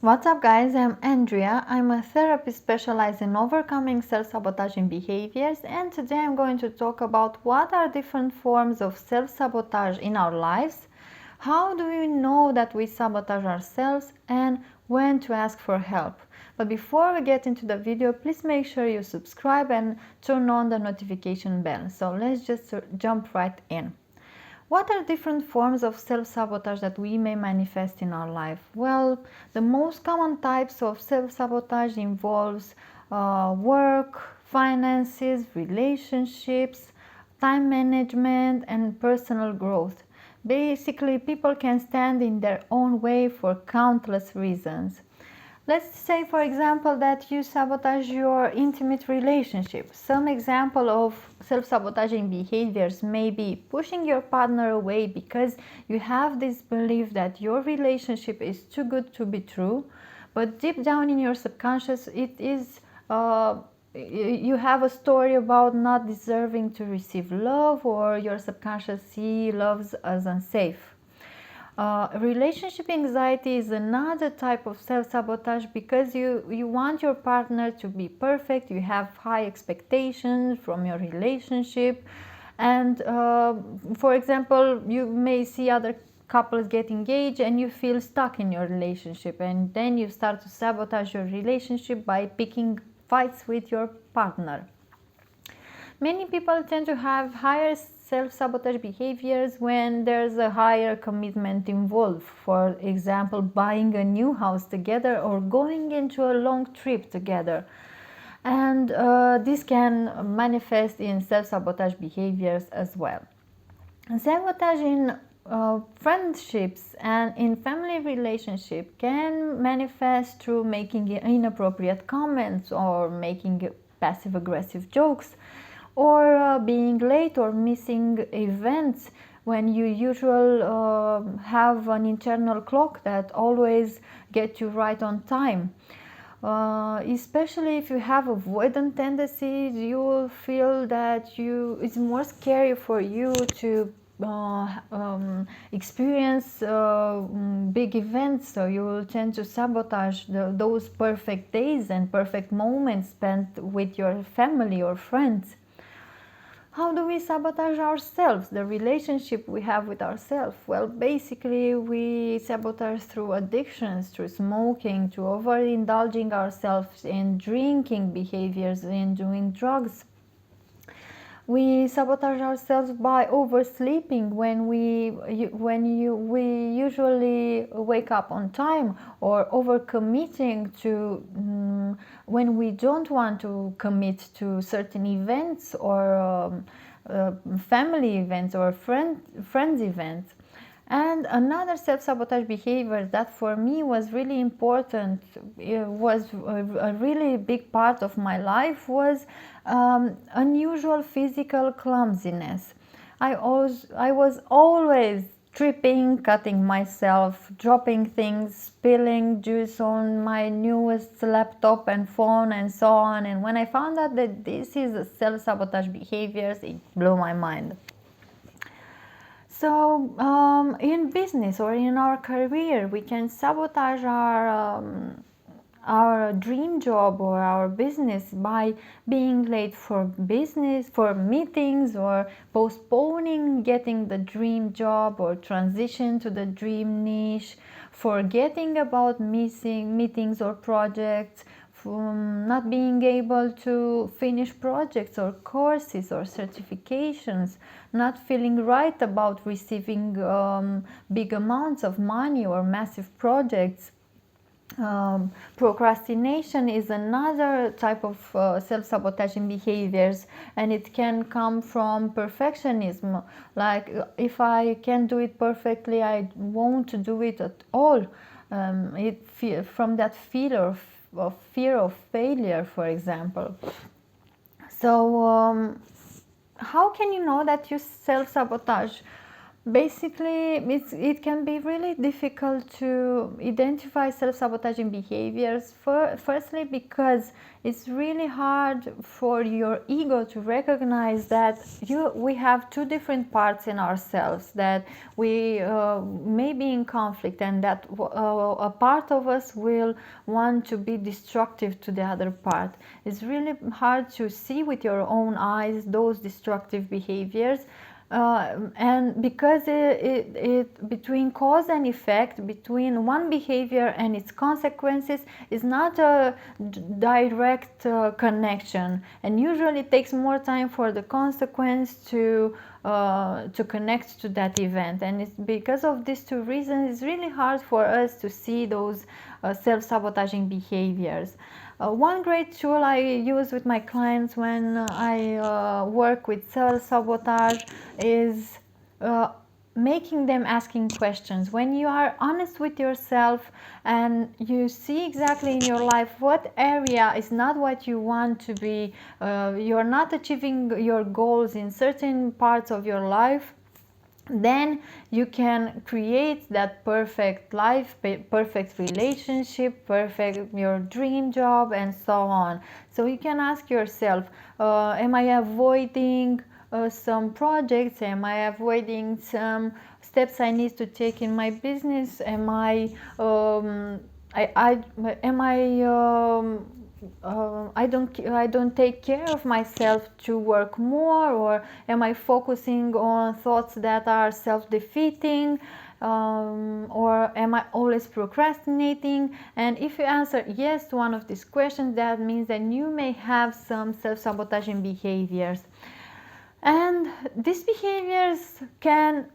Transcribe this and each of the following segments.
What's up, guys? I'm Andrea. I'm a therapist specialized in overcoming self-sabotaging behaviors, and today I'm going to talk about what are different forms of self-sabotage in our lives, how do we know that we sabotage ourselves, and when to ask for help. But before we get into the video, please make sure you subscribe and turn on the notification bell. So let's just jump right in. What are different forms of self-sabotage that we may manifest in our life? Well, the most common types of self-sabotage involves work, finances, relationships, time management, and personal growth. Basically, people can stand in their own way for countless reasons. Let's say, for example, that you sabotage your intimate relationship. Some example of self-sabotaging behaviors may be pushing your partner away because you have this belief that your relationship is too good to be true, but deep down in your subconscious, it is you have a story about not deserving to receive love, or your subconscious see loves as unsafe. Relationship anxiety is another type of self-sabotage because you want your partner to be perfect, you have high expectations from your relationship, and for example, you may see other couples get engaged and you feel stuck in your relationship, and then you start to sabotage your relationship by picking fights with your partner. Many people tend to have higher self-sabotage behaviors when there's a higher commitment involved. For example, buying a new house together or going into a long trip together. And this can manifest in self-sabotage behaviors as well. Sabotage in friendships and in family relationship can manifest through making inappropriate comments or making passive aggressive jokes, or being late or missing events when you usually have an internal clock that always gets you right on time. Especially if you have avoidant tendencies, you will feel that it's more scary for you to experience big events, so you will tend to sabotage those perfect days and perfect moments spent with your family or friends. How do we sabotage ourselves, the relationship we have with ourselves? Well, basically, we sabotage through addictions, through smoking, to overindulging ourselves in drinking behaviors, in doing drugs. We sabotage ourselves by oversleeping when we usually wake up on time, or overcommitting to when we don't want to commit to certain events, or family events, or friends events. And another self-sabotage behavior that for me was really important, was a really big part of my life, was unusual physical clumsiness. I was always tripping, cutting myself, dropping things, spilling juice on my newest laptop and phone, and so on. And when I found out that this is a self-sabotage behaviors, it blew my mind. So in business or in our career, we can sabotage our dream job or our business by being late for meetings, or postponing getting the dream job or transition to the dream niche, forgetting about missing meetings or projects, from not being able to finish projects or courses or certifications, not feeling right about receiving big amounts of money or massive projects. Procrastination is another type of self-sabotaging behaviors, and it can come from perfectionism. Like, if I can't do it perfectly, I won't do it at all. From that fear of failure, for example. So how can you know that you self-sabotage? Basically, it can be really difficult to identify self-sabotaging behaviors. Firstly, because it's really hard for your ego to recognize that we have two different parts in ourselves, that we may be in conflict, and that a part of us will want to be destructive to the other part. It's really hard to see with your own eyes those destructive behaviors. And because it between cause and effect, between one behavior and its consequences, is not a direct connection, and usually it takes more time for the consequence to connect to that event. And it's because of these two reasons it's really hard for us to see those self-sabotaging behaviors. One great tool I use with my clients when I work with self-sabotage is making them asking questions. When you are honest with yourself and you see exactly in your life what area is not what you want to be, you're not achieving your goals in certain parts of your life, then you can create that perfect life, perfect relationship, perfect your dream job, and so on. So you can ask yourself, am I avoiding some projects? Am I avoiding some steps I need to take in my business? Am I I don't take care of myself to work more, or am I focusing on thoughts that are self-defeating, or am I always procrastinating? And if you answer yes to one of these questions, that means that you may have some self-sabotaging behaviors. And these behaviors can,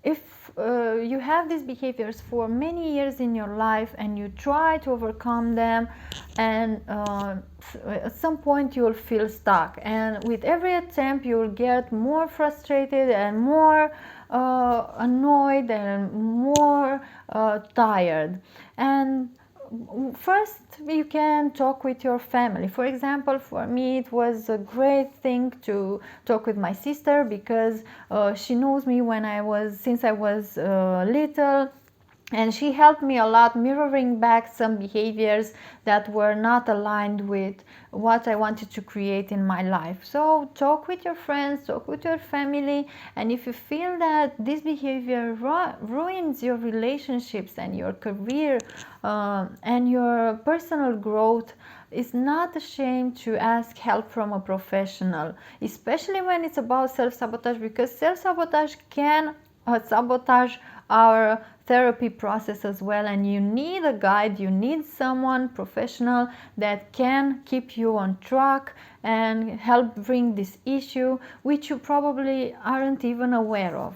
if you have these behaviors for many years in your life and you try to overcome them, and at some point you will feel stuck, and with every attempt you will get more frustrated and more annoyed and more tired. And first, you can talk with your family. For example, for me it was a great thing to talk with my sister, because she knows me since I was little, and she helped me a lot mirroring back some behaviors that were not aligned with what I wanted to create in my life. So talk with your friends, talk with your family, and if you feel that this behavior ruins your relationships and your career and your personal growth, is not ashamed to ask help from a professional, especially when it's about self-sabotage, because self-sabotage can sabotage our therapy process as well, and you need a guide, you need someone professional that can keep you on track and help bring this issue, which you probably aren't even aware of.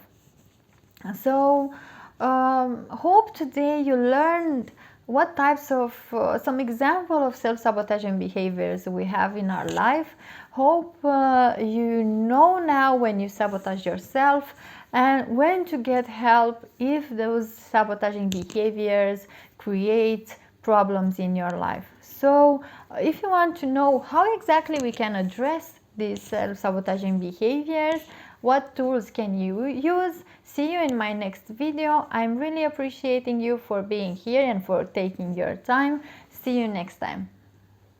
So hope today you learned what types of some example of self-sabotaging behaviors we have in our life. Hope you know now when you sabotage yourself and when to get help if those sabotaging behaviors create problems in your life. So if you want to know how exactly we can address these self-sabotaging behaviors, what tools can you use? See you in my next video. I'm really appreciating you for being here and for taking your time. See you next time.